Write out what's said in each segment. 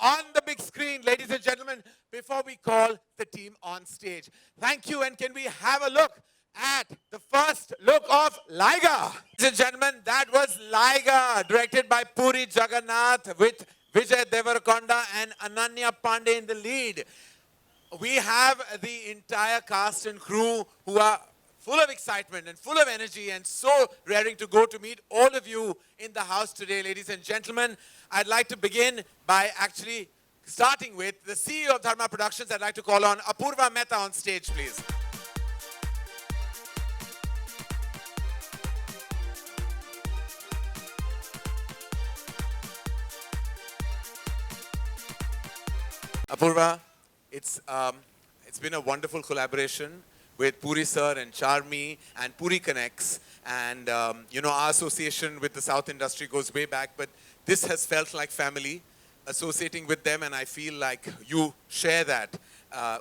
on the big screen, ladies and gentlemen, before we call the team on stage. Thank you, and can we have a look at the first look of Liger? Ladies and gentlemen, that was Liger, directed by Puri Jagannath with Vijay Deverakonda and Ananya Panday in the lead. We have the entire cast and crew who are full of excitement and full of energy and so raring to go to meet all of you in the house today, ladies and gentlemen. I'd like to begin by actually starting with the CEO of Dharma Productions. I'd like to call on Apurva Mehta on stage, please. Apurva, it's been a wonderful collaboration with Puri sir and Charmi and Puri Connects. And, you know, our association with the South industry goes way back, but this has felt like family, associating with them, and I feel like you share that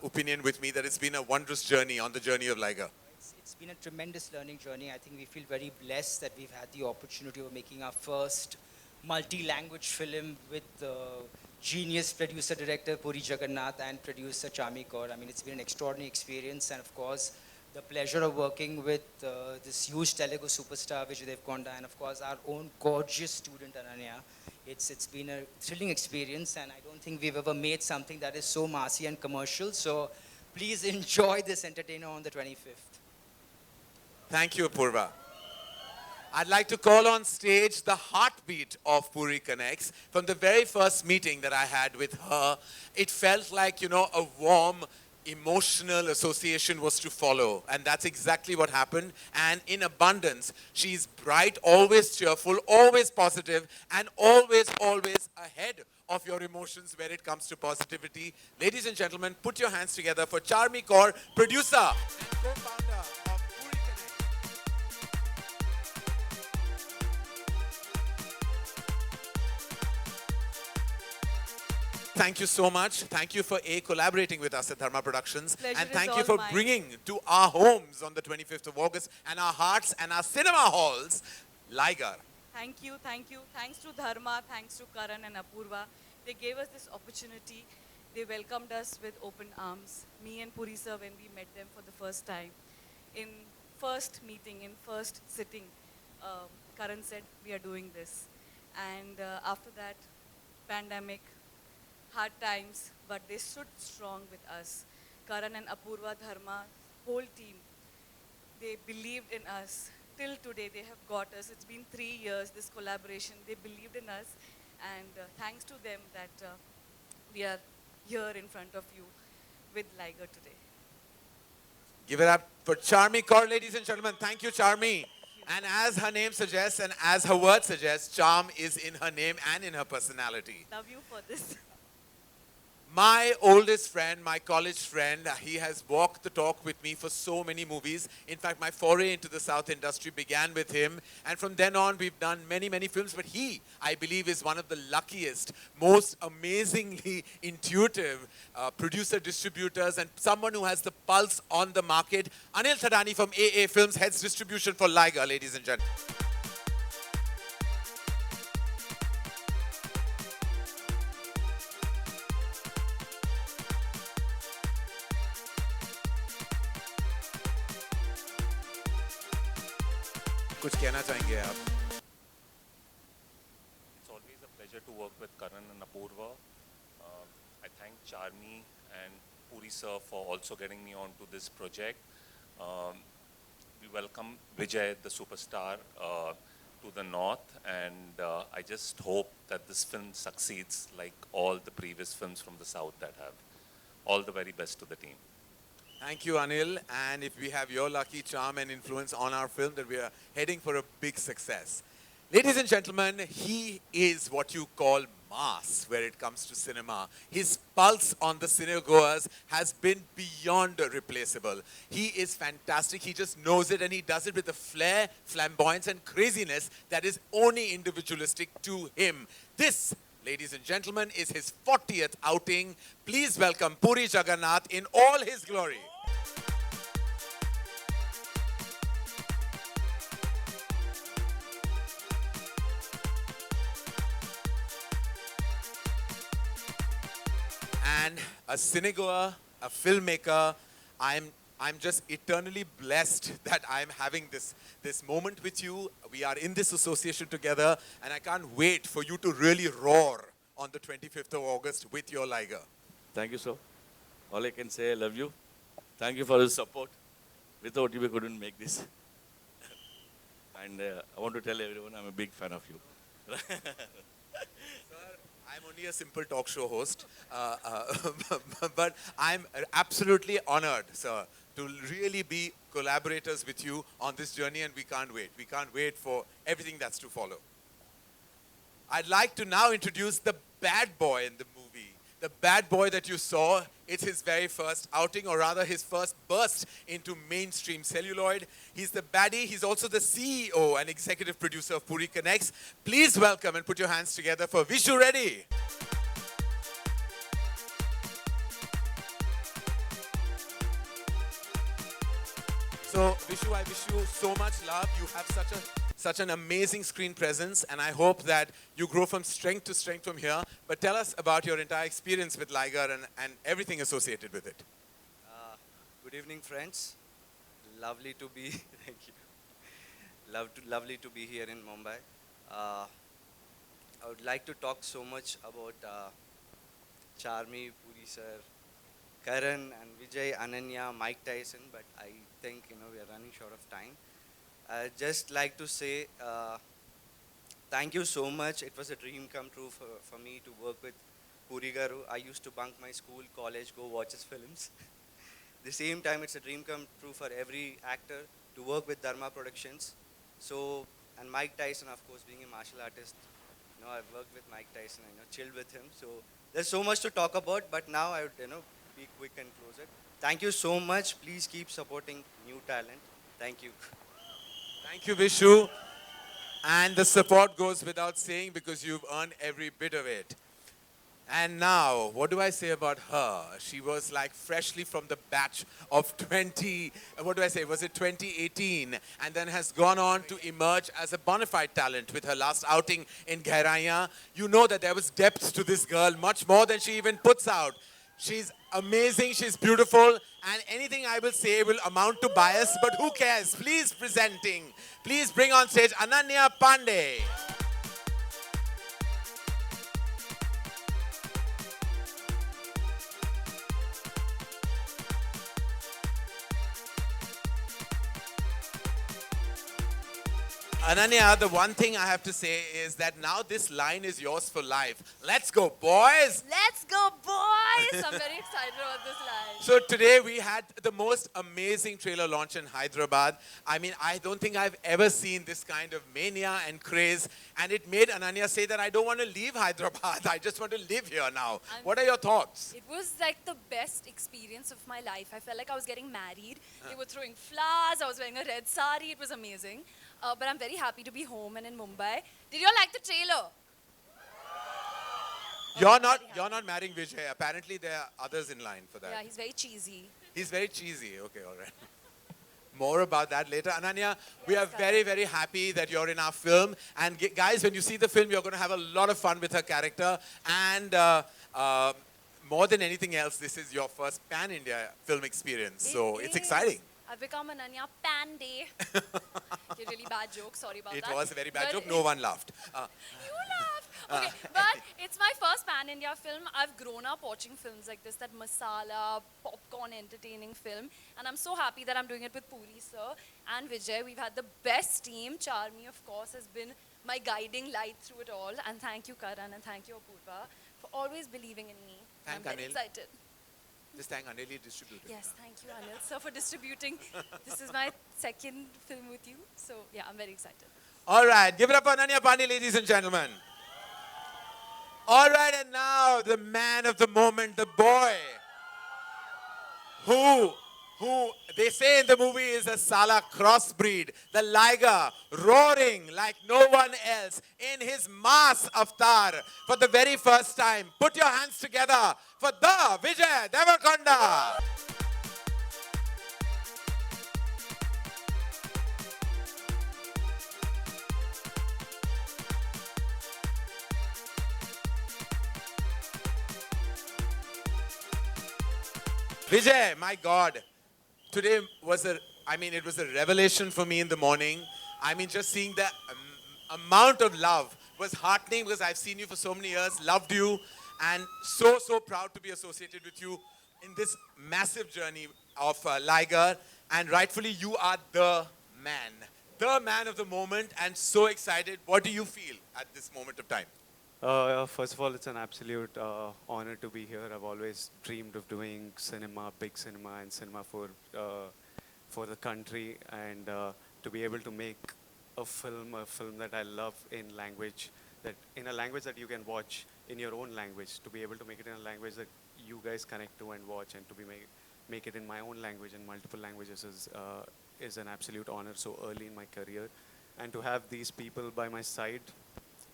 opinion with me, that it's been a wondrous journey on the journey of Liger. It's been a tremendous learning journey. I think we feel very blessed that we've had the opportunity of making our first multi-language film with genius producer-director Puri Jagannath and producer Charmi Kaur. I mean, it's been an extraordinary experience, and of course, the pleasure of working with this huge Telugu superstar Vijay Deverakonda, and of course, our own gorgeous student Ananya. It's been a thrilling experience, and I don't think we've ever made something that is so massy and commercial. So please enjoy this entertainer on the 25th. Thank you, Apurva. I'd like to call on stage the heartbeat of Puri Connects. From the very first meeting that I had with her, it felt like, you know, a warm, emotional association was to follow. And that's exactly what happened. And in abundance, she's bright, always cheerful, always positive, and always, always ahead of your emotions where it comes to positivity. Ladies and gentlemen, put your hands together for Charmi Kaur, producer and co-founder of Puri Connects. Thank you so much. Thank you for collaborating with us at Dharma Productions. Pleasure and is thank all you for mine. bringing to our homes on the 25th of August and our hearts and our cinema halls, Liger. Thank you, thank you. Thanks to Dharma, thanks to Karan and Apurva. They gave us this opportunity. They welcomed us with open arms. Me and Puri sir, when we met them for the first time. In first meeting, in first sitting, Karan said, we are doing this. And after that, pandemic, hard times, but they stood strong with us. Karan and Apurva, Dharma, whole team, they believed in us. Till today, they have got us. It's been 3 years, this collaboration. They believed in us. And thanks to them that we are here in front of you with Liger today. Give it up for Charmi Kaur, ladies and gentlemen. Thank you, Charmi. And as her name suggests and as her word suggests, charm is in her name and in her personality. Love you for this. My oldest friend, my college friend, he has walked the talk with me for so many movies. In fact, my foray into the South industry began with him. And from then on, we've done many, many films. But he, I believe, is one of the luckiest, most amazingly intuitive producer-distributors and someone who has the pulse on the market. Anil Thadani from AA Films heads distribution for Liger, ladies and gentlemen. कुछ कहना चाहेंगे आप? It's always a pleasure to work with Karan and Apurva. I thank Charmi and Puri sir for also getting me on to this project. We welcome Vijay, the superstar, to the north, and I just hope that this film succeeds like all the previous films from the south that have. All the very best to the team. Thank you, Anil. And if we have your lucky charm and influence on our film, that we are heading for a big success. Ladies and gentlemen, he is what you call mass where it comes to cinema. His pulse on the cinegoers has been beyond replaceable. He is fantastic. He just knows it, and he does it with a flair, flamboyance, and craziness that is only individualistic to him. This, ladies and gentlemen, is his 40th outing. Please welcome Puri Jagannath in all his glory. and a cinegoer, a filmmaker. I'm just eternally blessed that I'm having this moment with you. We are in this association together, and I can't wait for you to really roar on the 25th of August with your Liger. Thank you, sir. All I can say, I love you. Thank you for the support. Without you, we couldn't make this. And I want to tell everyone I'm a big fan of you. Sir, I'm only a simple talk show host, but I'm absolutely honored, sir, to really be collaborators with you on this journey, and we can't wait. We can't wait for everything that's to follow. I'd like to now introduce the bad boy in the movie. The bad boy that you saw, it's his very first outing, or rather his first burst into mainstream celluloid. He's the baddie. He's also the CEO and executive producer of Puri Connects. Please welcome and put your hands together for Vishu Reddy. So, Vishu, I wish you so much love. You have such an amazing screen presence, and I hope that you grow from strength to strength from here. But tell us about your entire experience with Liger and everything associated with it. Good evening, friends. Lovely to be. Thank you. Lovely to be here in Mumbai. I would like to talk so much about Charmi, Puri sir, Karan and Vijay, Ananya, Mike Tyson, but I think we are running short of time. I'd just like to say thank you so much. It was a dream come true for me to work with Puri Garu. I used to bunk my school, college, go watch his films. The same time, it's a dream come true for every actor to work with Dharma Productions. So, and Mike Tyson, of course, being a martial artist, I've worked with Mike Tyson, chilled with him. So, there's so much to talk about, but now I would, be quick and close it. Thank you so much. Please keep supporting new talent. Thank you. Thank you, Vishu. And the support goes without saying because you've earned every bit of it. And now, what do I say about her? She was like freshly from the batch of 2018, and then has gone on to emerge as a bona fide talent with her last outing in Gehraiyaan. You know that there was depth to this girl, much more than she even puts out. She's amazing, she's beautiful, and anything I will say will amount to bias, but who cares? Please bring on stage Ananya Panday. Ananya, the one thing I have to say is that now this line is yours for life. Let's go, boys! Let's go, boys! I'm very excited about this line. So today we had the most amazing trailer launch in Hyderabad. I mean, I don't think I've ever seen this kind of mania and craze. And it made Ananya say that I don't want to leave Hyderabad. I just want to live here now. What are your thoughts? It was like the best experience of my life. I felt like I was getting married. They were throwing flowers. I was wearing a red sari. It was amazing. But I'm very happy to be home and in Mumbai. Did you all like the trailer? You're not marrying Vijay. Apparently there are others in line for that. Yeah, he's very cheesy. He's very cheesy. Okay, all right. More about that later. Ananya, we are very, very happy that you're in our film. And guys, when you see the film, you're going to have a lot of fun with her character. And more than anything else, this is your first pan-India film experience. So it's exciting. I've become Ananya Panday. Okay, really bad joke. Sorry about that. It was a very bad But joke. No one laughed. You laughed. Okay, but it's my first pan-India film. I've grown up watching films like this, that masala, popcorn, entertaining film. And I'm so happy that I'm doing it with Puri sir and Vijay. We've had the best team. Charmi, of course, has been my guiding light through it all. And thank you, Karan, and thank you, Apurva, for always believing in me. Thank I'm very Anil. excited. Just thank Anil, distributor. Yes, thank you, Anil, sir, for distributing. This is my second film with you. So, yeah, I'm very excited. All right, give it up for Ananya Panday, ladies and gentlemen. All right, and now the man of the moment, the boy, who they say in the movie is a Sala crossbreed, the Liger, roaring like no one else in his mass avatar for the very first time. Put your hands together for the Vijay Deverakonda. Vijay, my God, today was it was a revelation for me in the morning. I mean, just seeing the amount of love was heartening because I've seen you for so many years, loved you, and so proud to be associated with you in this massive journey of Liger. And rightfully, you are the man of the moment, and so excited. What do you feel at this moment of time? First of all, it's an absolute honor to be here. I've always dreamed of doing cinema, big cinema, and cinema for the country, and to be able to make a film that I love in a language that you can watch in your own language. To be able to make it in a language that you guys connect to and watch, and to make it in my own language and multiple languages is an absolute honor so early in my career, and to have these people by my side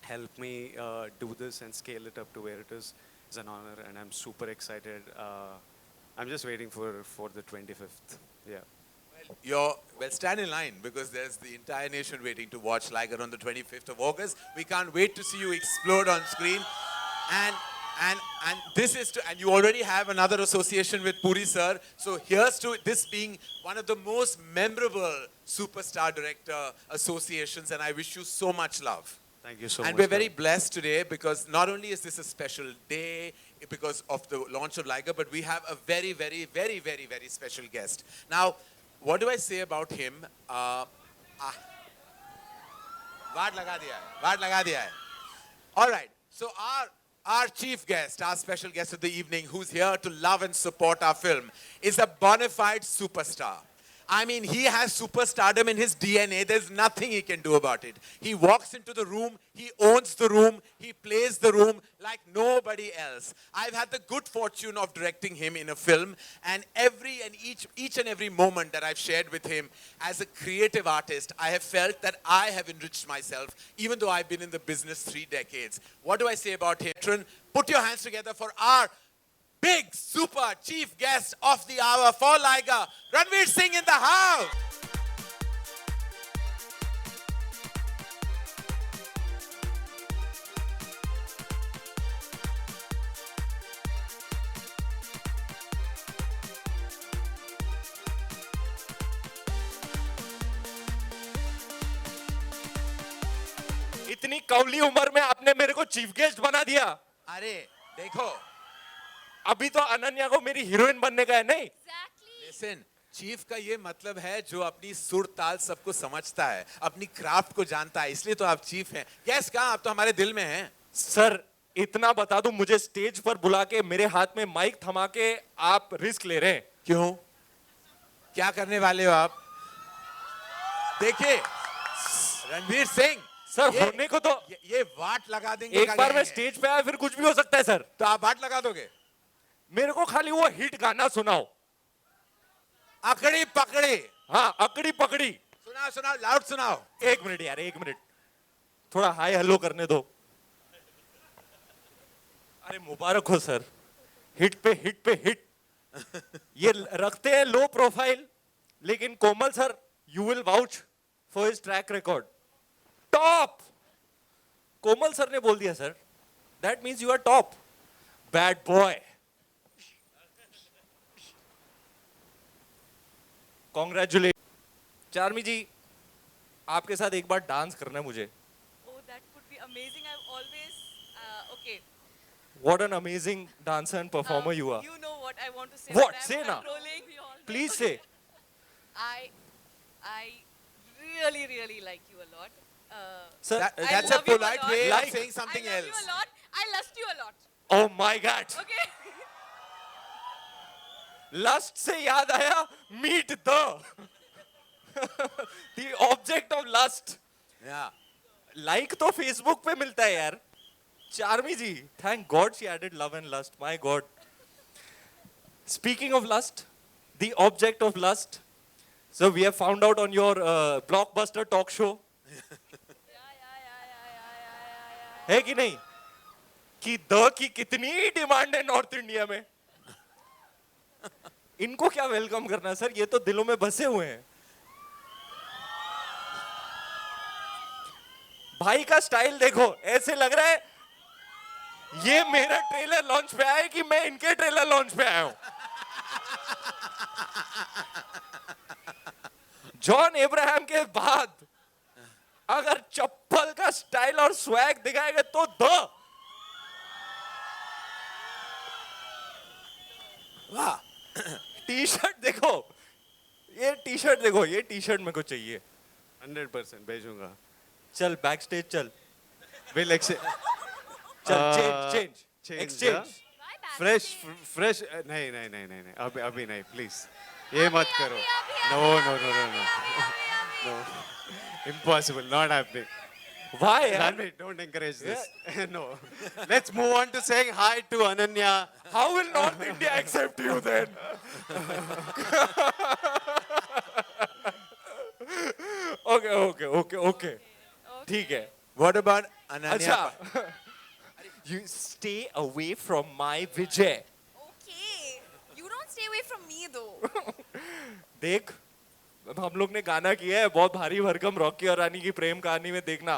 help me do this and scale it up to where it is an honor, and I'm super excited. I'm just waiting for the 25th. Yeah. Well, stand in line because there's the entire nation waiting to watch Liger on the 25th of August. We can't wait to see you explode on screen. And and you already have another association with Puri sir. So here's to this being one of the most memorable superstar director associations, and I wish you so much love. Thank you so much. And we're very blessed today because not only is this a special day because of the launch of Liger, but we have a very, very, very, very, very special guest. Now, what do I say about him? Vaad laga diya hai. All right. So our chief guest, our special guest of the evening, who's here to love and support our film, is a bona fide superstar. I mean, he has superstardom in his DNA. There's nothing he can do about it. He walks into the room, he owns the room, he plays the room like nobody else. I've had the good fortune of directing him in a film, and each and every moment that I've shared with him as a creative artist, I have felt that I have enriched myself, even though I've been in the business 3 decades. What do I say about him? Put your hands together for our big, super chief guest of the hour for Liger, Ranveer Singh in the house. इतनी कौली उम्र में आपने मेरे को chief guest बना दिया। अरे देखो, अभी तो अनन्या को मेरी हीरोइन बनने का है नहीं। Listen, चीफ का ये मतलब है जो अपनी सुर ताल सबको समझता है, अपनी क्राफ्ट को जानता है, इसलिए तो आप चीफ हैं। गेस्ट कहाँ, आप तो हमारे दिल में हैं। सर, इतना बता दूं, मुझे स्टेज पर बुला के मेरे हाथ में माइक थमा के आप रिस्क ले रहे हैं। क्यों? क्या करने वाले हो आप? देखिए, रणवीर सिंह सर, होने को तो ये वाट लगा देंगे। एक बार मैं स्टेज पे आया फिर कुछ भी हो सकता है सर। तो आप वाट लगा दोगे? मेरे को खाली वो हिट गाना सुनाओ। अकड़ी पकड़ी। हाँ, अकड़ी पकड़ी। सुनाओ, लाउड सुनाओ। 1 मिनट यार, 1 मिनट, थोड़ा हाय हेलो करने दो। अरे मुबारक हो सर, हिट पे हिट। ये रखते हैं लो प्रोफाइल, लेकिन Komal sir, you will vouch for his track record. Top. Komal sir ने बोल दिया sir, that means you are top. Bad boy. Congratulate. Charmi ji, आपके साथ एक बार डांस करना है मुझे। Oh, that would be amazing. I've always, okay. What an amazing dancer and performer you are. You know what I want to say. What? but I'm Say now. controlling. Please say. I really, really like you a lot. Sir, I that's a love you polite lot. way Like- of saying something I love else. you a lot. I lust you a lot. oh my God. Okay. Lust से याद आया, meet the object of lust. Yeah. Like तो Facebook पे मिलता है यार। चार्मी जी, thank God she added love and lust. My God. Speaking of lust, the object of lust. So we have found out on your blockbuster talk show. है कि नहीं? कि the key कितनी डिमांड है नॉर्थ इंडिया में। इनको क्या welcome करना सर, ये तो दिलों में बसे हुए हैं। भाई का स्टाइल देखो, ऐसे लग रहा है ये मेरा ट्रेलर लॉन्च पे आया है कि मैं इनके ट्रेलर लॉन्च पे आया हूं। जॉन एब्राहम के बाद अगर चप्पल का स्टाइल और स्वैग दिखाएगा तो वाह, टी शर्ट देखो, ये टी शर्ट देखो, ये टी शर्ट मेरे को चाहिए। 100% भेजूंगा। चल बैक स्टेज चल, Will accept. चल चेंज एक्सचेंज। फ्रेश नहीं नहीं नहीं नहीं नहीं अभी अभी नहीं प्लीज, ये मत करो। No no no no no no, impossible, not happening. Why यार? Ranveer, don't encourage this. No, let's move on to saying hi to Ananya. How will North India accept you then? Okay. ठीक है। What about Ananya? अच्छा, you stay away from my Vijay. Okay. You don't stay away from me though. देख, हम लोग ने गाना किया है बहुत भारी भरकम रॉकी और रानी की प्रेम कहानी में, देखना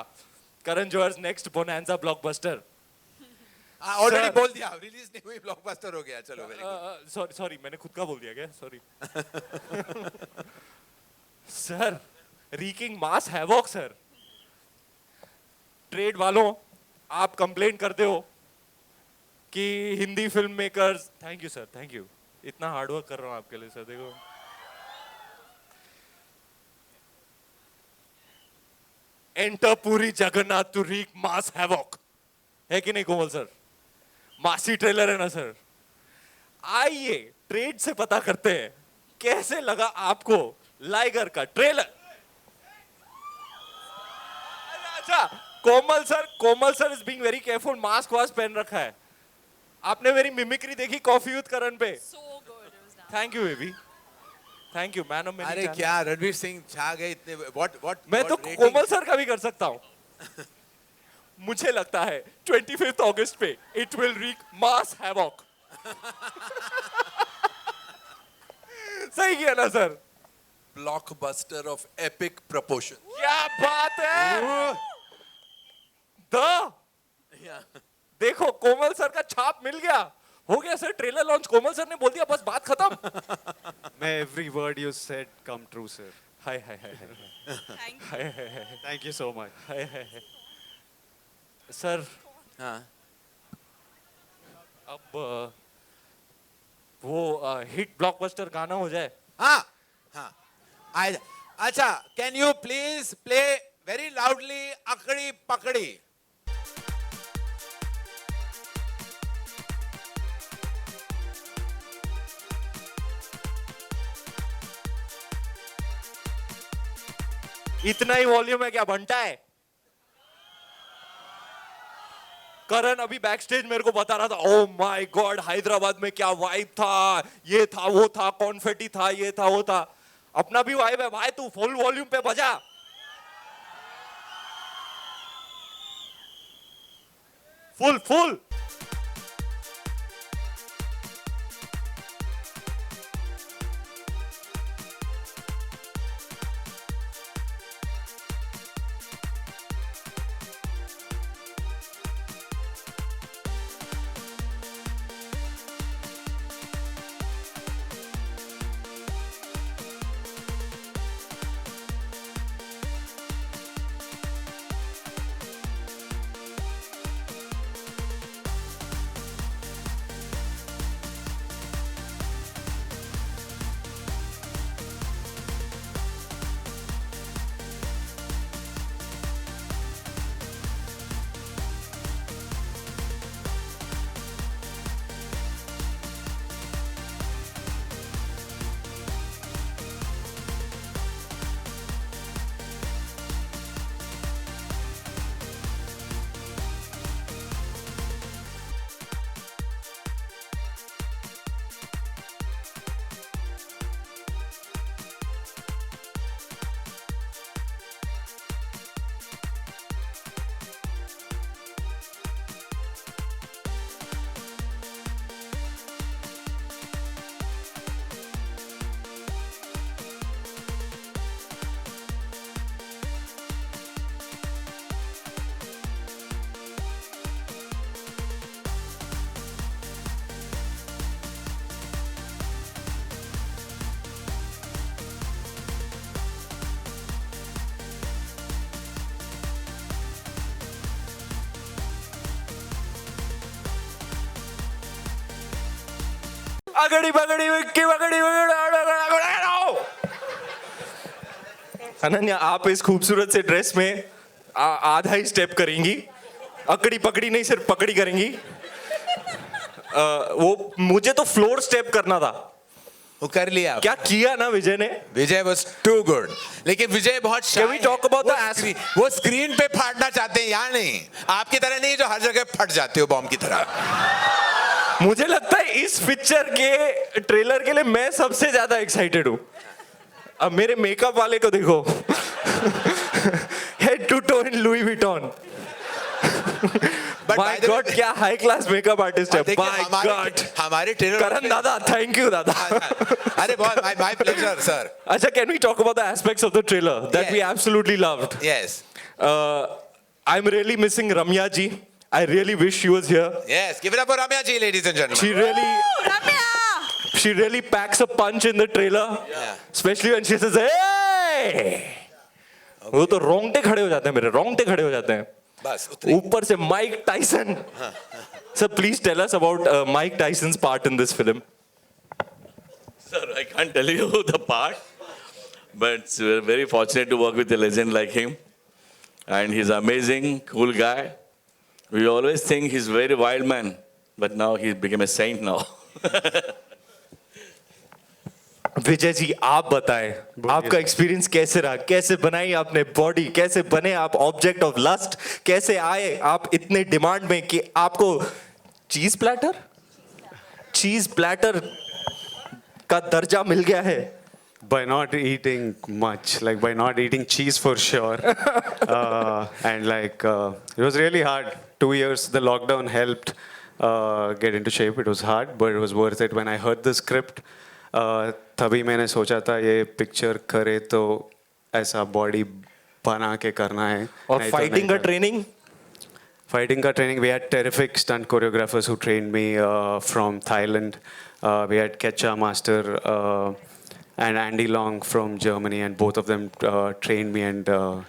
Karan Johar's next bonanza blockbuster. Already Sir. बोल दिया, रिलीज नहीं हुई, ब्लॉकबस्टर हो गया। चलो वेरी गुड। सॉरी मैंने खुद का बोल दिया क्या? Sorry sir, reeking mass havoc sir. Trade वालों, आप कंप्लेन करते हो कि Hindi film makers, thank you sir, thank you, इतना हार्डवर्क कर रहा हूं आपके लिए सर। देखो enter Puri Jagannadh to reek mass havoc, है कि नहीं कोमल सर? मासी ट्रेलर है ना सर? आइए ट्रेड से पता करते हैं कैसे लगा आपको लाइगर का ट्रेलर। अच्छा, Komal sir is being very careful, mask वास्क पहन रखा है। आपने मेरी मिमिक्री देखी कॉफी विद करण पे? So good. It was done. Thank you baby, thank you man of many अरे चैनल्स। क्या रणवीर सिंह छा गए इतने। व्हाट मैं तो कोमल सर का भी कर सकता हूं। मुझे लगता है 25 अगस्त पे it will rig mass havoc. सही किया ना sir? blockbuster of epic proportion. क्या बात है। देखो कोमल सर का छाप मिल गया, हो गया सर ट्रेलर लॉन्च। कोमल सर ने बोल दिया बस बात खत्म। May every word you said come true, sir. Hi Thank you. Thank you so much. Sir हाँ, अब वो हिट ब्लॉकबस्टर गाना हो जाए। हाँ, हाँ। अच्छा, can you please play very loudly अकड़ी पकड़ी? इतना ही वॉल्यूम है क्या? बनता है? करण अभी बैक स्टेज मेरे को बता रहा था, ओ माय गॉड हैदराबाद में क्या वाइब था, ये था वो था, कॉन्फेटी था, ये था वो था। अपना भी वाइब है भाई, तू फुल वॉल्यूम पे बजा। फुल अगड़ी बगड़ी विक्की बगड़ी अनन्या, आप इस खूबसूरत से ड्रेस में आधा ही स्टेप करेंगी, अकड़ी पकड़ी नहीं सिर्फ पकड़ी करेंगी। वो मुझे तो फ्लोर स्टेप करना था, वो कर लिया। क्या किया ना विजय ने। विजय was too good. लेकिन विजय बहुत shy Can we talk about है। the वो स्क्रीन पे फाड़ना चाहते हैं, यहाँ नहीं। आपकी तरह नहीं जो हर जगह फट जाते हो बॉम्ब की तरह। मुझे लगता है इस पिक्चर के ट्रेलर के लिए मैं सबसे ज्यादा एक्साइटेड हूँ। अब मेरे मेकअप वाले को देखो, head to toe in Louis Vuitton. My god, क्या हाई क्लास मेकअप आर्टिस्ट है। माय गॉड, हमारे ट्रेलर। करण दादा, थैंक यू दादा। अरे बहुत, माय प्लेजर सर। अच्छा, can we talk about the aspects of the trailer that we absolutely loved? Yes. I'm really missing Ramya ji. I really wish she was here. Yes, give it up for Ramya ji, ladies and gentlemen. She really packs a punch in the trailer. Yeah. Especially when she says, "Hey!" वो तो रोंगटे खड़े हो जाते हैं मेरे, रोंगटे खड़े हो जाते हैं। बस उतने। ऊपर से Mike Tyson. Sir, please tell us about Mike Tyson's part in this film. Sir, I can't tell you the part, but we're very fortunate to work with a legend like him. And he's amazing, cool guy. We always think he's a very wild man, but now he became a saint now. Vijay ji, आप बताएं, आपका experience कैसे रहा? कैसे बनाई आपने body? कैसे बने आप ऑब्जेक्ट ऑफ लस्ट? कैसे आए आप इतने डिमांड में कि आपको चीज प्लैटर का दर्जा मिल गया है? By not eating much, like by not eating cheese for sure. And like, it was really hard. 2 years, the lockdown helped get into shape. It was hard, but it was worth it. When I heard the script, तभी मैंने सोचा था ये picture करे तो ऐसा body बना के करना है। और फाइटिंग का training? Fighting ka training, we had terrific stunt choreographers who trained me from Thailand. We had Ketcha Master and Andy Long from Germany, and both of them trained me and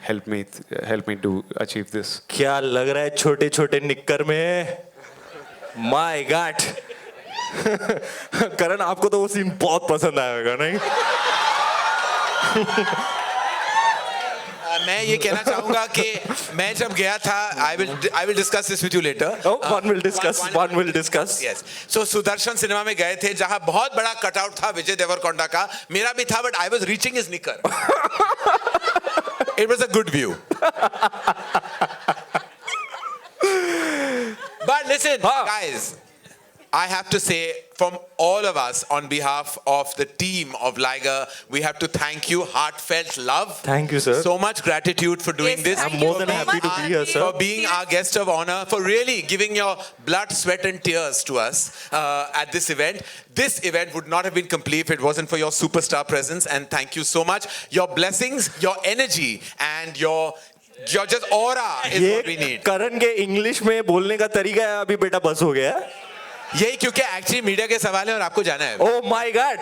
helped me to achieve this. क्या लग रहा है छोटे छोटे निक्कर में? My God. करण, आपको तो वो सीन बहुत पसंद आएगा नहीं? मैं ये कहना चाहूंगा कि मैं जब गया था, I will discuss this with you later. Oh, one will discuss. Yes. So Sudarshan cinema में गए थे जहां बहुत बड़ा कटआउट था विजय देवरकोंडा का। मेरा भी था, but I was reaching his knicker. It was a good view. But listen, guys, I have to say, from all of us, on behalf of the team of Liger, we have to thank you. Heartfelt love. Thank you, sir. So much gratitude for doing this. I'm more than happy to be here, sir. For being our guest of honor, for really giving your blood, sweat, and tears to us at this event. This event would not have been complete if it wasn't for your superstar presence. And thank you so much. Your blessings, your energy, and your just aura is what we need. करण के English में बोलने का तरीका है अभी बेटा बस हो गया। यही क्योंकि एक्चुअली मीडिया के सवाल है और आपको जाना है। Oh my God.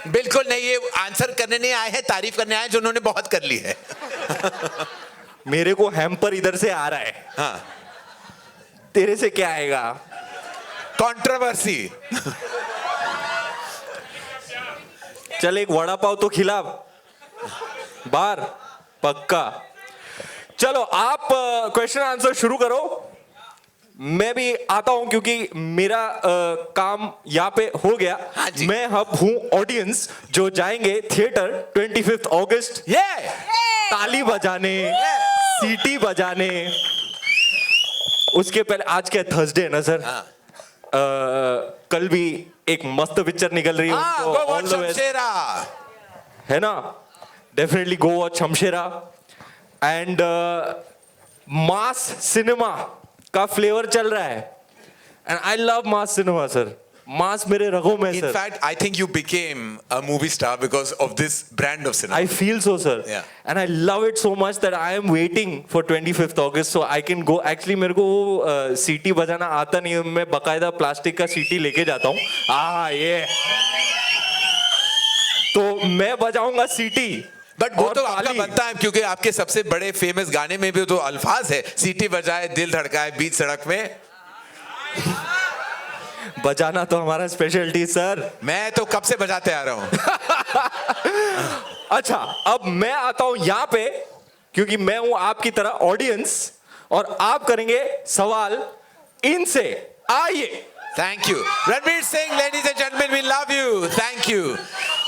बिल्कुल नहीं, ये आंसर करने नहीं आए हैं, तारीफ करने आए हैं जो उन्होंने बहुत कर ली है। मेरे को हैम्पर इधर से आ रहा है। हाँ, तेरे से क्या आएगा? कंट्रोवर्सी। चल एक वड़ा पाव तो खिला बार, पक्का। चलो आप क्वेश्चन आंसर शुरू करो, मैं भी आता हूं क्योंकि मेरा काम यहाँ पे हो गया। मैं अब हूँ ऑडियंस जो जाएंगे थिएटर 25 अगस्त ताली बजाने, सीटी बजाने। उसके पहले आज क्या थर्सडे है ना सर? कल भी एक मस्त पिक्चर निकल रही है, है ना? Definitely go watch Shamshera. And mass cinema का फ्लेवर चल रहा है, and I love mass cinema sir. Mass मेरे रगों में सर। In fact, I think you became a movie star because of this brand of cinema. I feel so, sir. Yeah. And I love it so much that I am waiting for 25th August so I can go. Actually, मेरे को सीटी बजाना आता नहीं है, मैं बकायदा plastic का सीटी लेके जाता हूँ। ये तो मैं बजाऊंगा सीटी। बट वो तो आपका बनता है क्योंकि आपके सबसे बड़े फेमस गाने में भी तो अल्फाज है, सीटी बजाए दिल धड़काए बीच सड़क में। बजाना तो हमारा स्पेशलिटी सर। मैं तो कब से बजाते आ रहा हूँ। अच्छा, अब मैं आता हूं यहां पे क्योंकि मैं हूं आपकी तरह ऑडियंस और आप करेंगे सवाल इनसे। आइए। Thank you. Ranveer Singh, ladies and gentlemen, we love you. Thank you.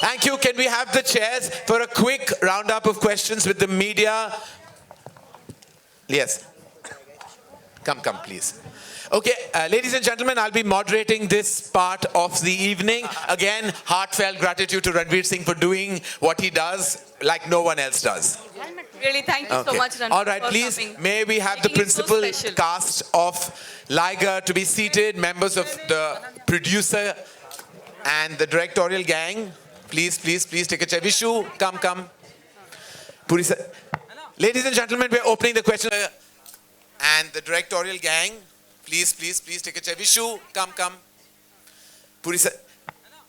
Thank you. Can we have the chairs for a quick roundup of questions with the media? Yes. Come, please. Okay, ladies and gentlemen, I'll be moderating this part of the evening. Again, heartfelt gratitude to Ranveer Singh for doing what he does like no one else does. Really, thank you so Okay. much, Ranveer, All right, for please, coming. may we have the Making it so principal special. cast of Liger to be seated, members of the producer and the directorial gang. Please take a chair. Vishu, come. Puri sir. Ladies and gentlemen, we're opening the question. And the directorial gang, please take a chair. Vishu, come. Puri sir.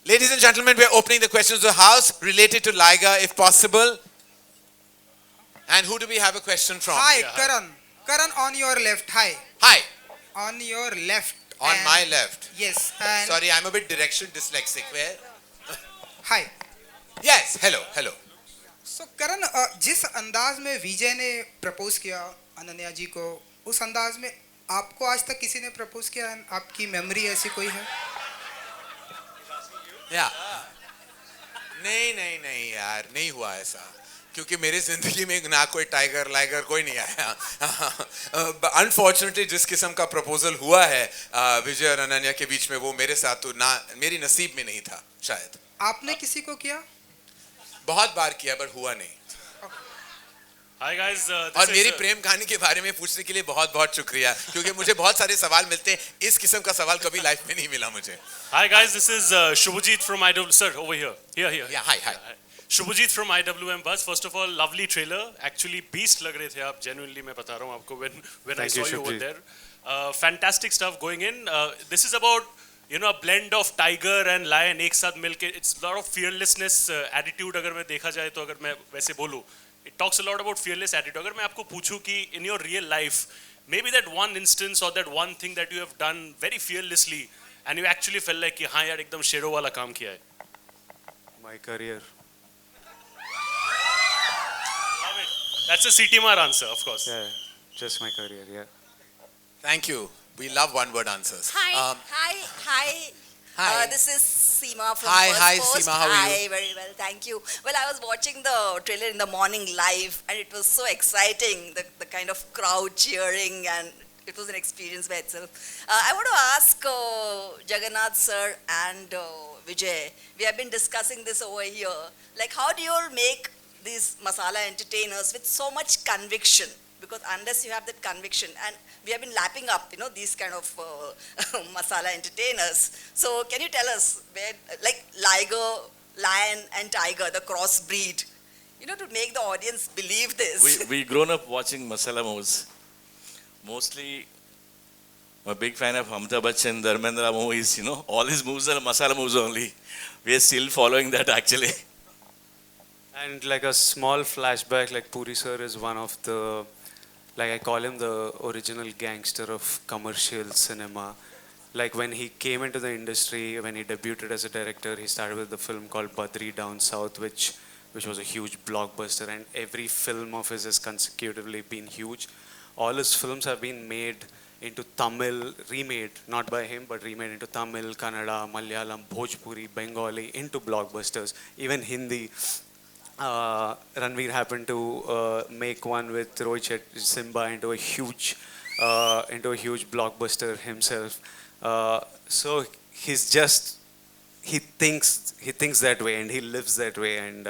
Ladies and gentlemen, we're opening the questions of the house related to Liger, if possible. And who do we have a question from? Hi, Karan. Karan, on your left. Hi. Hi. On your left. On and- my left. Yes. And Sorry, I'm a bit direction dyslexic. Where? Hi. Yes, hello. So, Karan, जिस अंदाज में विजय ने propose किया अनन्या जी को, उस अंदाज में आपको आज तक किसी ने प्रपोज किया? आपकी मेमोरी ऐसी कोई है? या नहीं यार, नहीं हुआ ऐसा, क्योंकि मेरी जिंदगी में ना कोई टाइगर लाइगर कोई नहीं आया। अनफॉर्चुनेटली जिस किस्म का प्रपोजल हुआ है विजय और अनन्या के बीच में, वो मेरे साथ तो ना मेरी नसीब में नहीं था शायद। आपने किसी को किया? बहुत बार किया पर हुआ नहीं। Hi guys, और मेरी प्रेम कहानी के बारे में पूछने के लिए बहुत बहुत शुक्रिया, क्योंकि मुझे बहुत सारे सवाल मिलते हैं, इस किस्म का सवाल कभी लाइफ में नहीं मिला मुझे। Hi guys, this is Shubhajit from IW. Sir, over here. Here. Yeah, hi. Shubhajit from IWM Buzz. First of all, lovely trailer. Actually, beast लग रहे थे आप. Genuinely, मैं बता रहा हूँ आपको when I saw you over there. Fantastic stuff going in. This is about a blend of tiger and lion एक साथ मिलके. It's a lot of fearlessness attitude. अगर मैं देखा जाए तो, अगर मैं वैसे बोलूँ, it talks a lot about fearless attitude. अगर मैं आपको पूछूं कि in your real life, maybe that one instance or that one thing that you have done very fearlessly and you actually felt like कि हाँ यार एकदम शेरों वाला काम किया है. My career. Love it. That's a CTMR answer, of course. Yeah, just my career, yeah. Thank you. We love one-word answers. Hi. Hi. This is Seema from Hi, First hi, Post. Seema, how are you? Hi, very well, thank you. Well, I was watching the trailer in the morning live, and it was so exciting, the kind of crowd cheering, and it was an experience by itself. I want to ask Jagannath sir and Vijay, we have been discussing this over here, like how do you all make these masala entertainers with so much conviction? Because unless you have that conviction, and we have been lapping up, these kind of masala entertainers. So can you tell us where, like Liger, lion and tiger, the crossbreed, to make the audience believe this? We grown up watching masala movies. Mostly, I'm a big fan of Amitabh Bachchan, Dharmendra movies, all his movies are masala movies only. We are still following that actually. And like a small flashback, like Puri sir is one of the, like I call him the original gangster of commercial cinema. Like when he came into the industry, when he debuted as a director, he started with the film called Badri Down South, which was a huge blockbuster, and every film of his has consecutively been huge. All his films have been made into Tamil, remade, not by him, but remade into Tamil, Kannada, Malayalam, Bhojpuri, Bengali, into blockbusters, even Hindi. Ranveer happened to make one with Rohit Simba into a huge blockbuster himself. So he's just, he thinks that way and he lives that way, and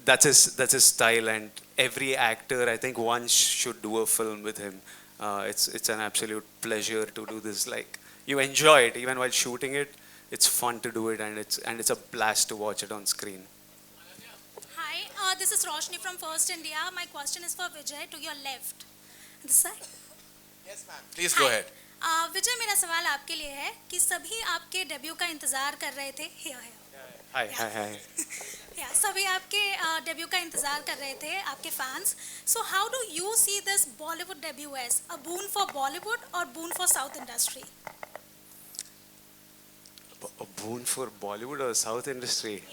that's his style. And every actor, I think, once should do a film with him. It's an absolute pleasure to do this. Like, you enjoy it even while shooting it. It's fun to do it, and it's a blast to watch it on screen. Hi, this is Roshni from First India. My question is for Vijay, to your left. This side? Yes, ma'am. Please go ahead. विजय, मेरा सवाल आपके लिए है कि सभी आपके debut का इंतजार कर रहे थे. Hi. Yeah, सभी आपके डेब्यू का इंतजार कर रहे थे, आपके fans. So how do you see this Bollywood debut as a boon for Bollywood or boon for South industry? A boon for Bollywood or South industry?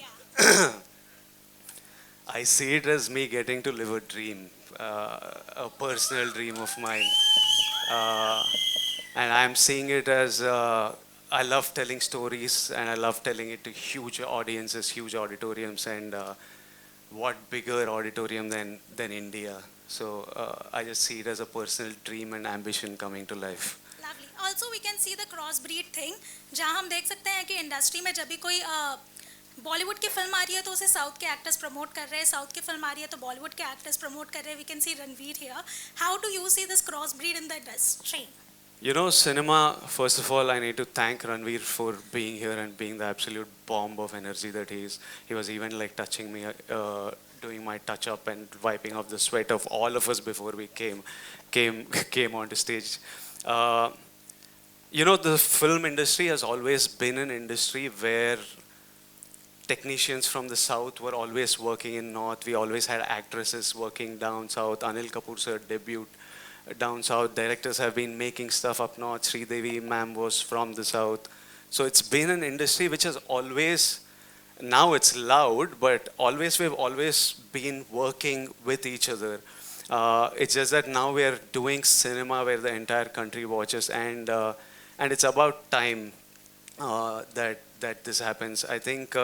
I see it as me getting to live a dream, a personal dream of mine. Uh, and I'm seeing it as I love telling stories and I love telling it to huge audiences, huge auditoriums, and what bigger auditorium than India. So I just see it as a personal dream and ambition coming to life. Lovely. Also, we can see the crossbreed thing, जहाँ हम देख सकते हैं कि industry में जब भी कोई बॉलीवुड की फिल्म आ रही है तो उसे साउथ के एक्टर्स प्रमोट कर रहे हैं, साउथ की फिल्म आ रही है तो बॉलीवुड के एक्टर्स प्रमोट कर रहे हैं. We can see Ranveer here. How do you see this crossbreed in the industry? You know, cinema, first of all, I need to thank Ranveer for being here and being the absolute bomb of energy that he is. He was even like touching me, doing my touch up and wiping off the sweat of all of us before we came onto stage. You know, the film industry has always been an industry where technicians from the south were always working in north. We always had actresses working down south. Anil Kapoor sir debuted down south. Directors have been making stuff up north. Sridevi ma'am was from the south. So it's been an industry which has always, now it's loud, but we've always been working with each other. It's just that now we are doing cinema where the entire country watches, and it's about time that this happens. I think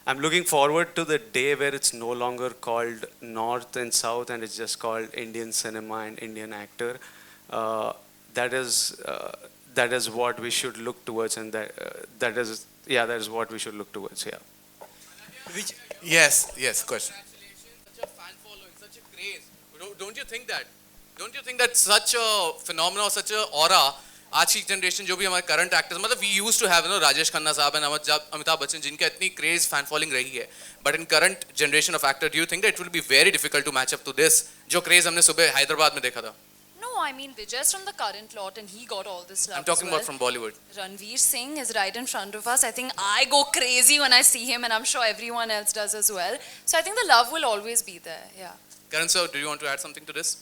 I'm looking forward to the day where it's no longer called North and South and it's just called Indian cinema and Indian actor. That is what we should look towards, and that is what we should look towards. Yeah. Yes, question. Such a fan following, such a craze. Don't you think that? Don't you think that such a phenomenon, such a aura, आज की generation जो भी हमारे current actors, मतलब we used to have Rajesh Khanna साहब and Amitabh Bachchan जिनका इतनी craze fan following रही है, but in current generation of actor do you think that it will be very difficult to match up to this जो क्रेज हमने सुबह हैदराबाद में देखा था? No, I mean Vijay's from the current lot and he got all this love. I'm talking about from Bollywood. Ranveer Singh is right in front of us. I think I go crazy when I see him and I'm sure everyone else does as well. So I think the love will always be there. Yeah. Karan sir, do you want to add something to this?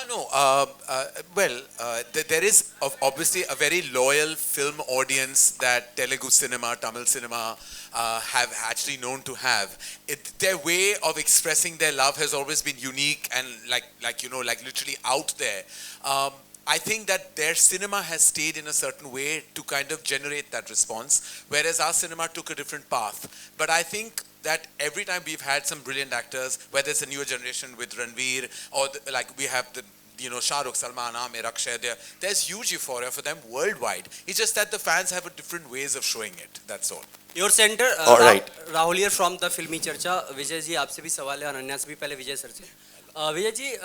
No. There is obviously a very loyal film audience that Telugu cinema, Tamil cinema have actually known to have. Their way of expressing their love has always been unique and like literally out there. I think that their cinema has stayed in a certain way to kind of generate that response, whereas our cinema took a different path. But I think that every time we've had some brilliant actors, whether it's a newer generation with Ranveer or like we have the Shah Rukh, Salman, Amir, Akshay, there's huge euphoria for them worldwide. It's just that the fans have a different ways of showing it. That's all. Your center. All right. Rahul here from the Filmi Charcha. Vijay जी आपसे भी सवाल है, अनन्या से भी. पहले विजय sir से. Vijay ji,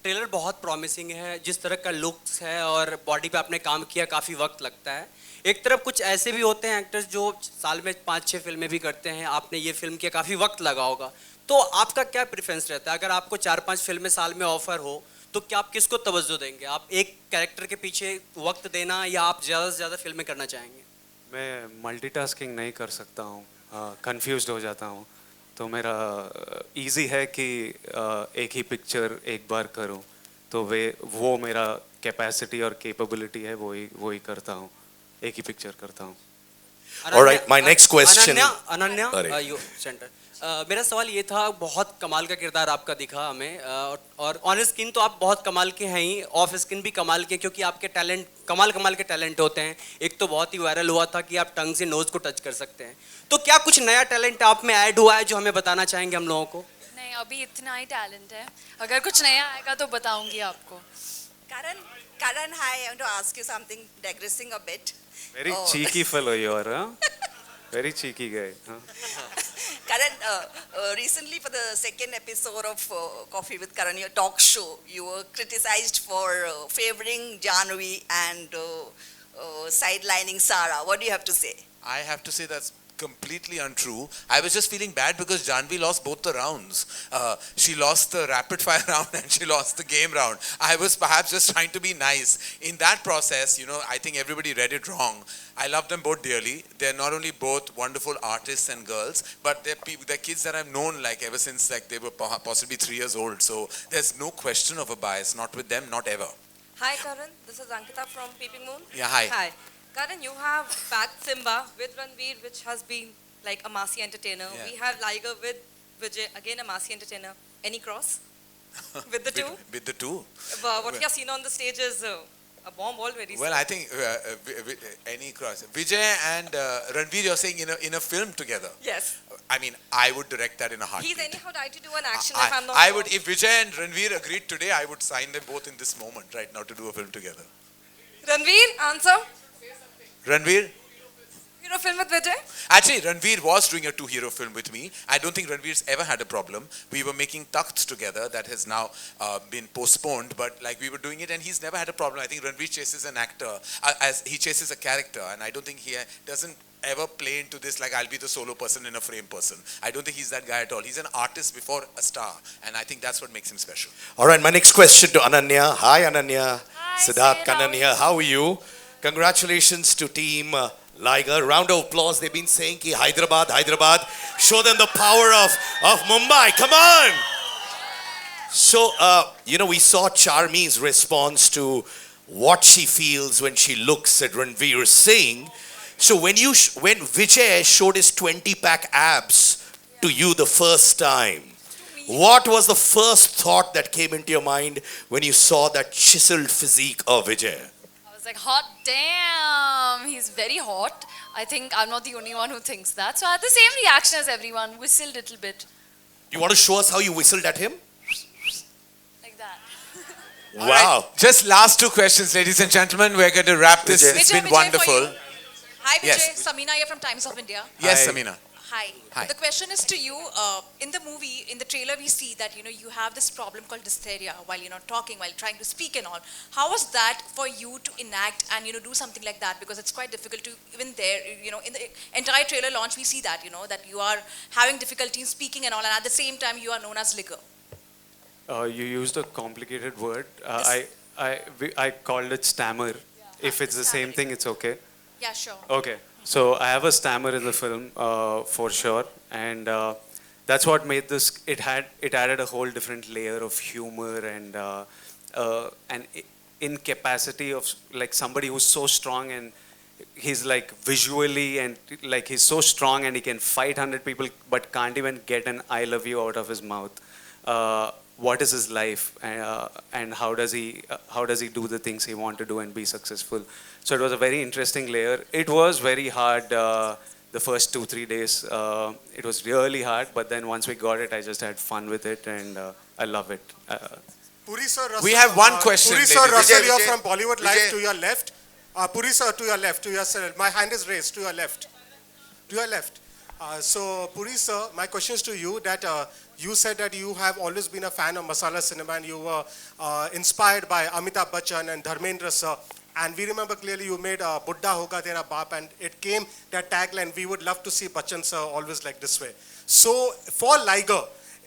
trailer बहुत promising है, जिस तरह का लुक्स है और बॉडी पे आपने काम किया, काफ़ी वक्त लगता है. एक तरफ कुछ ऐसे भी होते हैं एक्टर्स जो साल में 5-6 फिल्में भी करते हैं, आपने ये फिल्म किया, काफ़ी वक्त लगा होगा. तो आपका क्या प्रेफरेंस रहता है? अगर आपको 4-5 फिल्में साल में ऑफर हो तो क्या आप किसको तवज्जो देंगे? आप एक कैरेक्टर के पीछे वक्त देना या आप ज़्यादा से ज़्यादा फिल्में करना चाहेंगे? मैं मल्टीटास्किंग नहीं कर सकता हूँ, कंफ्यूज्ड हो जाता हूँ. तो मेरा इजी है कि एक ही पिक्चर एक बार करूँ, तो वो मेरा कैपेसिटी और कैपेबिलिटी है, वो ही करता हूँ, एक ही पिक्चर करता हूँ. All right, my next question. Ananya, you center. मेरा सवाल ये था, बहुत कमाल का किरदार आपका दिखा हमें, और ऑन स्क्रीन तो आप बहुत कमाल के हैं ही, ऑफ स्क्रीन भी कमाल के, क्योंकि आपके टैलेंट कमाल के टैलेंट होते हैं. एक तो बहुत ही वायरल हुआ था कि आप टंग से नोज को टच कर सकते हैं. तो क्या कुछ नया टैलेंट आप में ऐड हुआ है जो हमें बताना चाहेंगे हम लोगों को? नहीं, अभी इतना ही टैलेंट है. अगर कुछ नया आएगा तो बताऊंगी आपको. Karan, hi, I want to ask you something, digressing a bit. Very cheeky fellow you are, huh? Very cheeky guy. Huh? Karan, recently for the second episode of Coffee with Karan, your talk show, you were criticized for favoring Janvi and sidelining Sara. What do you have to say? I have to say that's completely untrue. I was just feeling bad because Janvi lost both the rounds. She lost the rapid fire round and she lost the game round. I was perhaps just trying to be nice. In that process, I think everybody read it wrong. I love them both dearly. They're not only both wonderful artists and girls, but they're kids that I've known ever since they were possibly 3 years old. So there's no question of a bias, not with them, not ever. Hi Karan, this is Ankita from Peeping Moon. Yeah, hi. Hi. Karan, you have backed Simba with Ranveer, which has been like a massy entertainer. Yeah. We have Liger with Vijay, again a massy entertainer. Any cross with the two? With the two. What you have seen on the stage is a bomb already. Well, sir. I think any cross. Vijay and Ranveer, you're saying in a film together. Yes. I mean, I would direct that in a heartbeat. He's anyhow tried to do an action if I'm not I wrong. would, if Vijay and Ranveer agreed today, I would sign them both in this moment right now to do a film together. Ranveer, answer. Ranveer? Hero film with Vijay? Actually, Ranveer was doing a two-hero film with me. I don't think Ranveer's ever had a problem. We were making Takhts together. That has now been postponed, but like we were doing it and he's never had a problem. I think Ranveer chases an actor, as he chases a character, and I don't think he doesn't ever play into this like I'll be the solo person in a frame person. I don't think he's that guy at all. He's an artist before a star, and I think that's what makes him special. All right, my next question to Ananya. Hi, Ananya. Hi, Siddharth Sid, Kannan here. How are you? Congratulations to Team Liger. Round of applause. They've been saying ki Hyderabad, Hyderabad. Show them the power of Mumbai. Come on. So, we saw Charmi's response to what she feels when she looks at Ranveer Singh. So when Vijay showed his 20-pack abs to you the first time, what was the first thought that came into your mind when you saw that chiseled physique of Vijay? I was like, hot damn, he's very hot. I think I'm not the only one who thinks that. So I had the same reaction as everyone, whistled a little bit. You want to show us how you whistled at him? Like that. All right, just last two questions, ladies and gentlemen. We're going to wrap this. Vijay, It's Vijay been for wonderful. you. Hi Vijay, Yes. Samina here from Times of India. Yes, Samina. Hi. Hi. The question is to you. In the movie, in the trailer, we see that you have this problem called dysphagia while talking, while trying to speak and all. How was that for you to enact and do something like that? Because it's quite difficult to even there. In the entire trailer launch, we see that that you are having difficulty in speaking and all, and at the same time, you are known as Liger. You used a complicated word. I called it stammer. If it's the same thing, it's okay. Yeah, sure. Okay. So I have a stammer in the film for sure, and that's what made this. It added a whole different layer of humor and an incapacity of like somebody who's so strong and he's like visually and like he's so strong and he can fight 100 people but can't even get an "I love you" out of his mouth. What is his life and how does he do the things he wants to do and be successful? So it was a very interesting layer. It was very hard the first 2-3 days. It was really hard, but then once we got it, I just had fun with it and I love it. Puri sir, Russell, We have one question, Puri sir, ladies. Russell, Vijay, you're Vijay. from Bollywood Vijay. Live to your left. Puri sir, to your left, to yourself. My hand is raised to your left. To your left. So Puri sir, my question is to you that you said that you have always been a fan of Masala cinema and you were inspired by Amitabh Bachchan and Dharmendra sir. And we remember clearly you made Buddha Hoga Tera Baap, and it came that tagline, we would love to see Bachchan sir always like this way. So for Liger,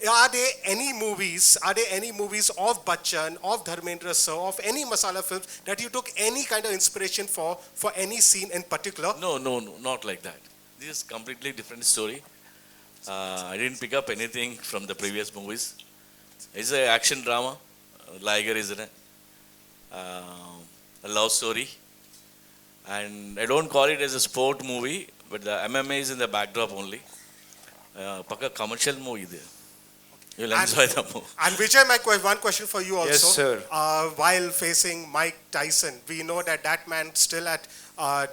are there any movies of Bachchan, of Dharmendra sir, of any Masala films that you took any kind of inspiration for any scene in particular? No, not like that. This is completely different story. I didn't pick up anything from the previous movies. It's an action drama. Liger is in it. A love story. And I don't call it as a sport movie, but the MMA is in the backdrop only. Paka commercial movie there. You'll enjoy the movie. And Vijay, one question for you also. Yes, sir. While facing Mike Tyson, we know that man still at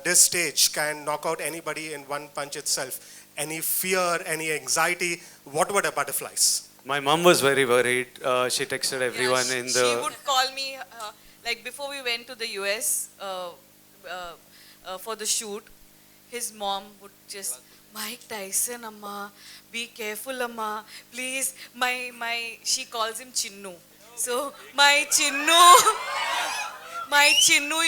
this stage can knock out anybody in one punch itself. Any fear, any anxiety, what were the butterflies? My mom was very worried. She texted everyone in She the. would call me, like before we went to the US for the shoot, his mom would just, Mike Tyson, Amma, be careful, Amma, please. She calls him Chinnu. So, my Chinnu,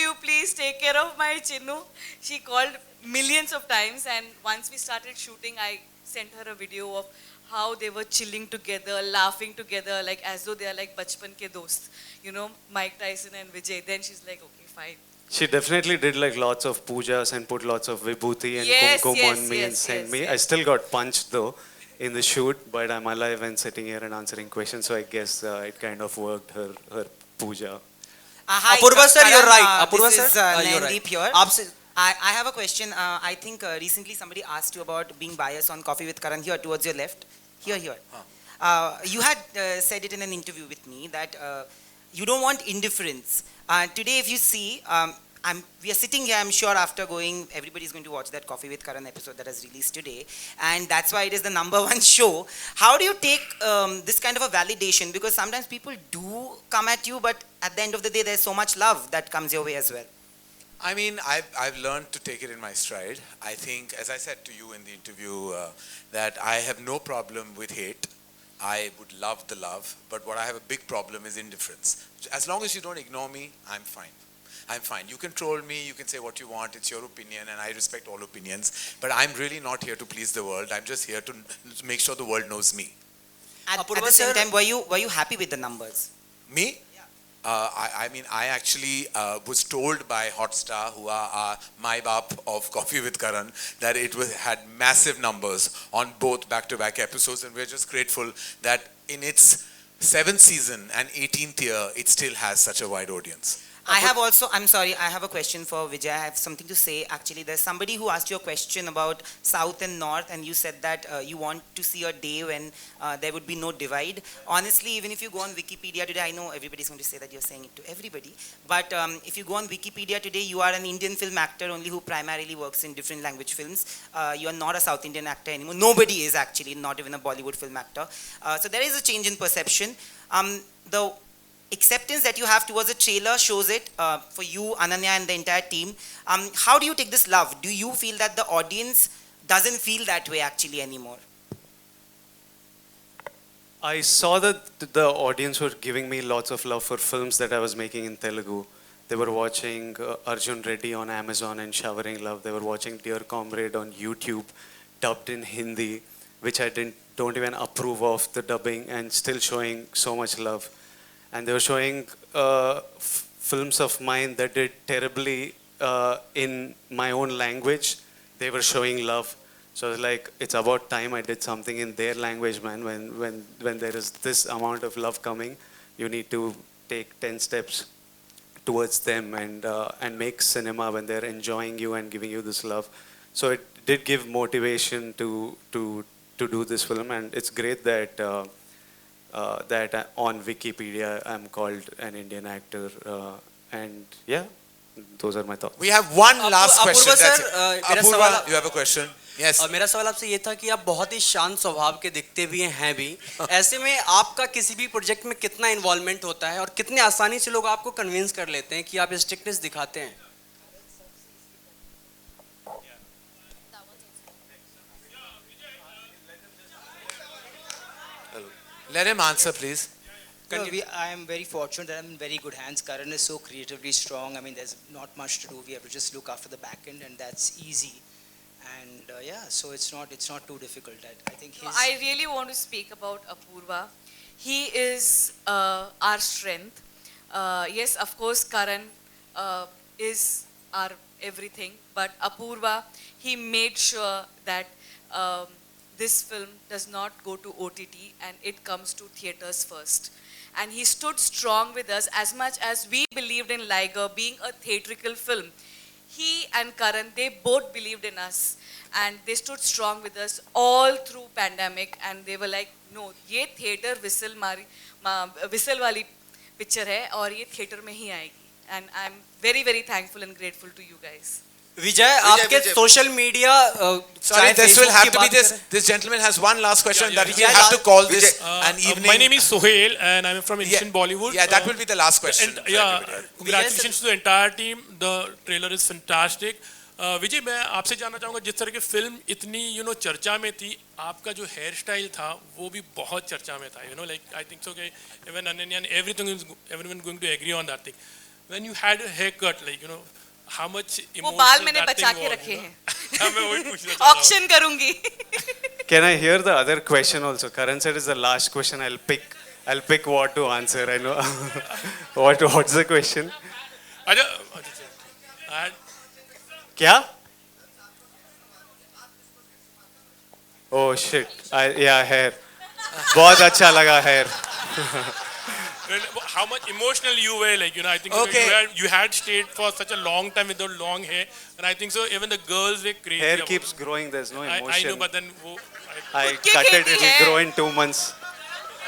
you please take care of my Chinnu. She called millions of times, and once we started shooting, I sent her a video of how they were chilling together, laughing together, like as though they are like bachpan ke dost. Mike Tyson and Vijay. Then she's like, okay, fine. She definitely did like lots of pujas and put lots of vibhuti and Yes, kumkum yes, on me and yes, sent yes, me. yes. I still got punched though in the shoot, but I'm alive and sitting here and answering questions. So I guess it kind of worked her puja. Apurva sir, you're right. Apurva this sir, is you're Nandeep right. here. आपसे I have a question. I think recently somebody asked you about being biased on Coffee with Karan here towards your left. Here. You had said it in an interview with me that you don't want indifference. Today, if you see, we are sitting here, I'm sure after going, everybody's going to watch that Coffee with Karan episode that has released today. And that's why it is the #1 show. How do you take this kind of a validation? Because sometimes people do come at you, but at the end of the day, there's so much love that comes your way as well. I mean, I've learned to take it in my stride. I think, as I said to you in the interview, that I have no problem with hate. I would love the love, but what I have a big problem is indifference. As long as you don't ignore me, I'm fine. I'm fine. You can troll me, you can say what you want, it's your opinion, and I respect all opinions. But I'm really not here to please the world. I'm just here to make sure the world knows me. At the same time, were you happy with the numbers? Me? I mean, I actually was told by Hotstar, who are my bap of Coffee with Karan, that it had massive numbers on both back-to-back episodes, and we're just grateful that in its 7th season and 18th year, it still has such a wide audience. I have a question for Vijay. I have something to say. Actually, there's somebody who asked you a question about South and North, and you said that you want to see a day when there would be no divide. Honestly, even if you go on Wikipedia today, I know everybody's going to say that you're saying it to everybody, but if you go on Wikipedia today, you are an Indian film actor only who primarily works in different language films. You are not a South Indian actor anymore. Nobody is actually, not even a Bollywood film actor. So there is a change in perception. The acceptance that you have towards the trailer shows it for you, Ananya, and the entire team. How do you take this love? Do you feel that the audience doesn't feel that way actually anymore? I saw that the audience were giving me lots of love for films that I was making in Telugu. They were watching Arjun Reddy on Amazon and showering love. They were watching Dear Comrade on YouTube, dubbed in Hindi, which I don't even approve of the dubbing, and still showing so much love. And they were showing films of mine that did terribly in my own language. They were showing love. So it's like, it's about time I did something in their language, man. When there is this amount of love coming, you need to take 10 steps towards them and make cinema when they're enjoying you and giving you this love. So it did give motivation to do this film, and it's great that that on Wikipedia I'm called an Indian actor, and yeah, those are my thoughts. We have one last question. Apurva That's sir, it. Apurva, you have a question? Yes. मेरा सवाल आपसे ये था कि आप बहुत ही शांत स्वभाव के दिखते भी हैं भी। ऐसे में आपका किसी भी प्रोजेक्ट में कितना इन्वॉल्वमेंट होता है और कितने आसानी से लोग आपको कन्विंस कर लेते हैं कि आप स्ट्रिक्टनेस दिखाते हैं? Let him answer, please. No, I am very fortunate that I'm in very good hands. Karan is so creatively strong. I mean, there's not much to do. We have to just look after the back end, and that's easy. And yeah, so it's not too difficult. I think I really want to speak about Apurva. He is our strength. Yes, of course, Karan is our everything. But Apurva, he made sure that this film does not go to OTT and it comes to theaters first. And he stood strong with us as much as we believed in Liger being a theatrical film. He and Karan, they both believed in us and they stood strong with us all through pandemic, and they were like, no, ये theater whistle वाली picture है और ये theater में ही आएगी. And I'm very, very thankful and grateful to you guys. Vijay, आपके social media Sorry, this will have to be this gentleman has one last question that we have to call this an evening. My name is Sohail and I'm from Indian Bollywood. Yeah, that will be the last question. Congratulations to the entire team. The trailer is fantastic. विजय, मैं आपसे जानना चाहूँगा, जिस तरह की film इतनी चर्चा में थी, आपका जो हेयर स्टाइल था वो भी बहुत चर्चा में था. Like I think so कि even Ananya and everyone going to agree on that thing. When you had a haircut, like how much emotional वो बाल मैंने that बचा thing के was, रखे हैं. मैं वही पूछना चाह रहा हूँ. Auction करूँगी. Can I hear the other question also? Karan said it's the last question. I'll pick what to answer. I know. What's the question? क्या? Oh shit. Yeah, hair. बहुत अच्छा लगा hair. how much emotional you were. Like, you know, I think you had stayed for such a long time with the long hair, and I think so. Even the girls were crazy. Hair about keeps it. growing. There's no emotion. I know, but then I cut it. It will grow in 2 months.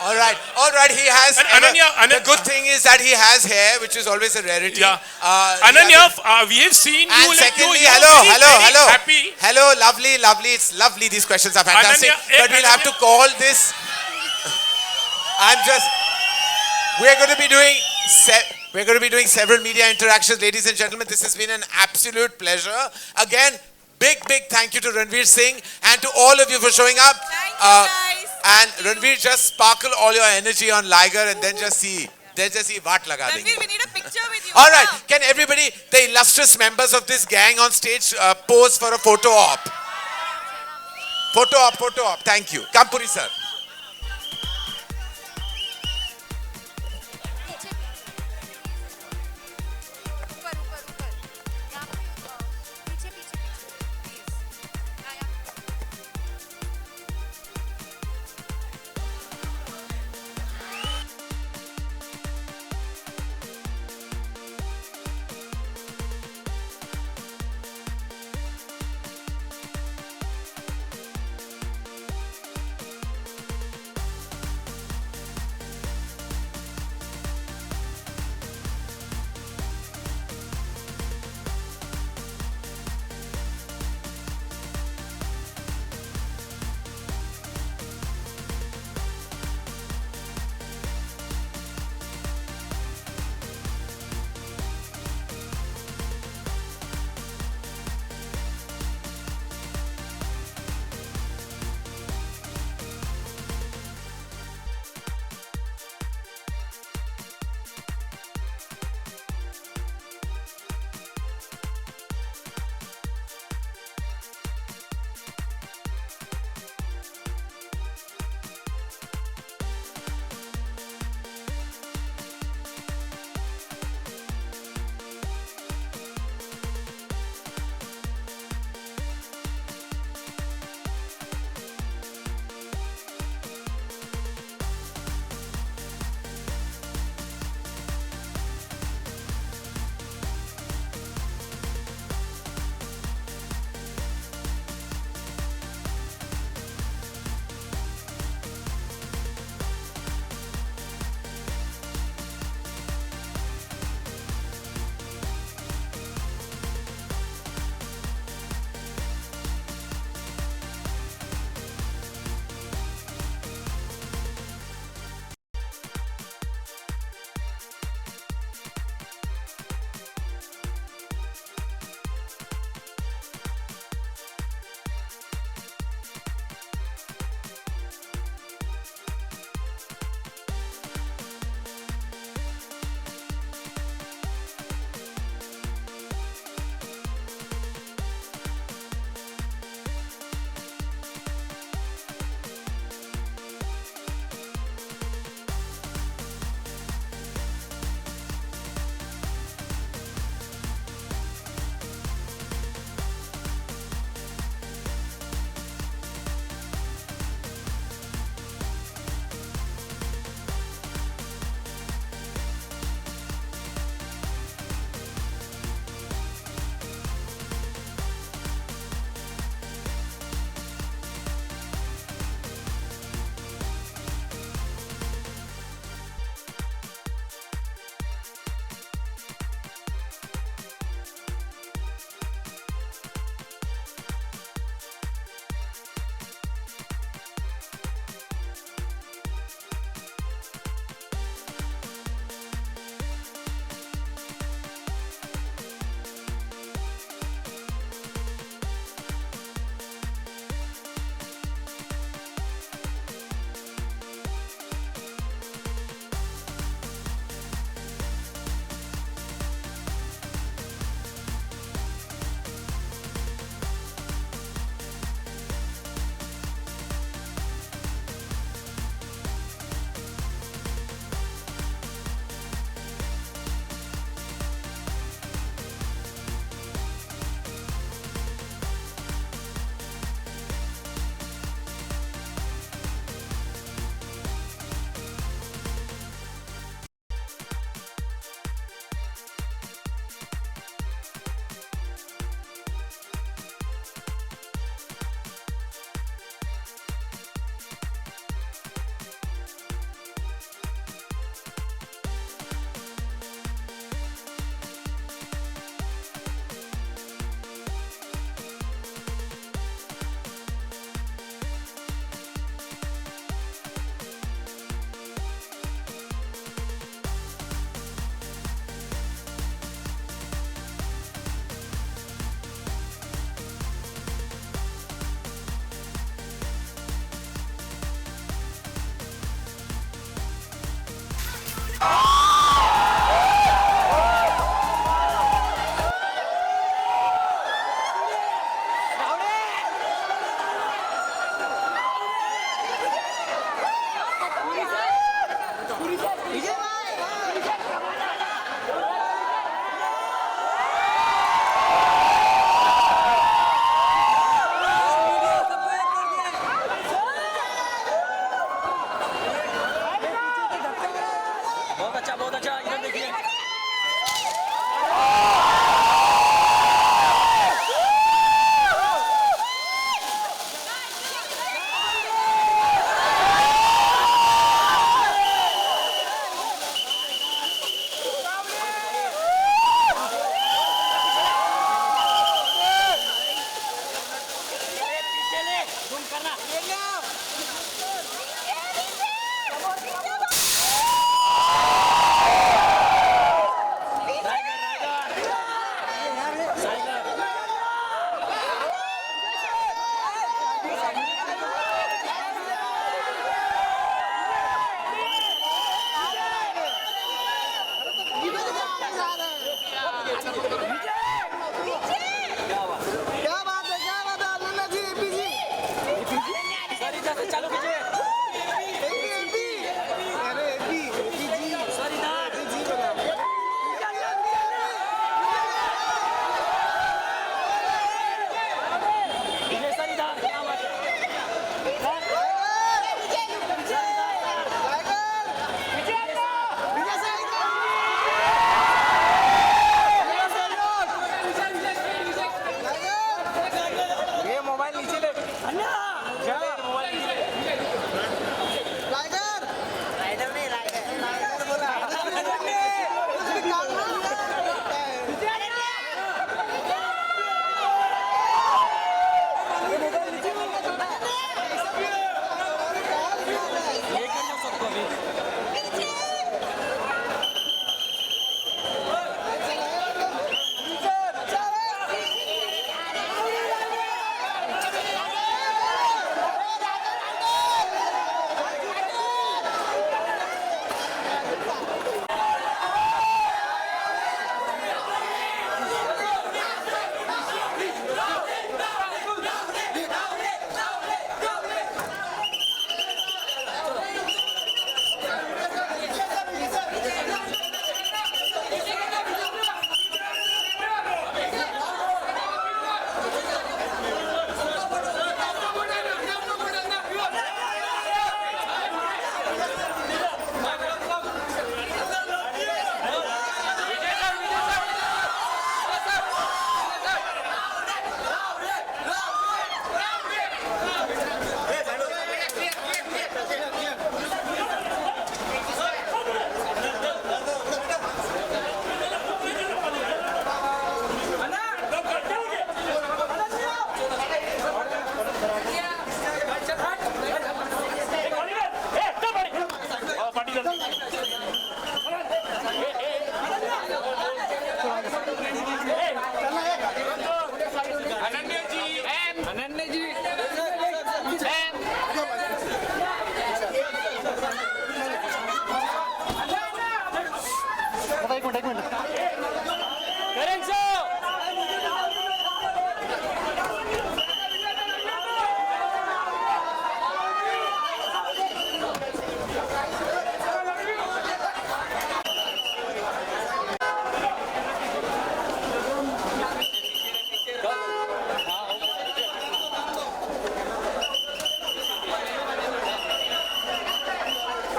All right. He has. The good thing is that he has hair, which is always a rarity. Yeah. Ananya, we have seen you. And like, secondly, you're hello. very happy. Hello, lovely. It's lovely. These questions are fantastic. Ananya, But we'll have to call this. We're going to be doing several media interactions, ladies and gentlemen. This has been an absolute pleasure. Again, big thank you to Ranveer Singh and to all of you for showing up. Thank you, guys. And Ranveer, just sparkle all your energy on Liger and then just see what laga denge. Ranveer, we need a picture with you. All right, can everybody, the illustrious members of this gang on stage, pose for a photo op? Photo op. Thank you. Come, Puri sir.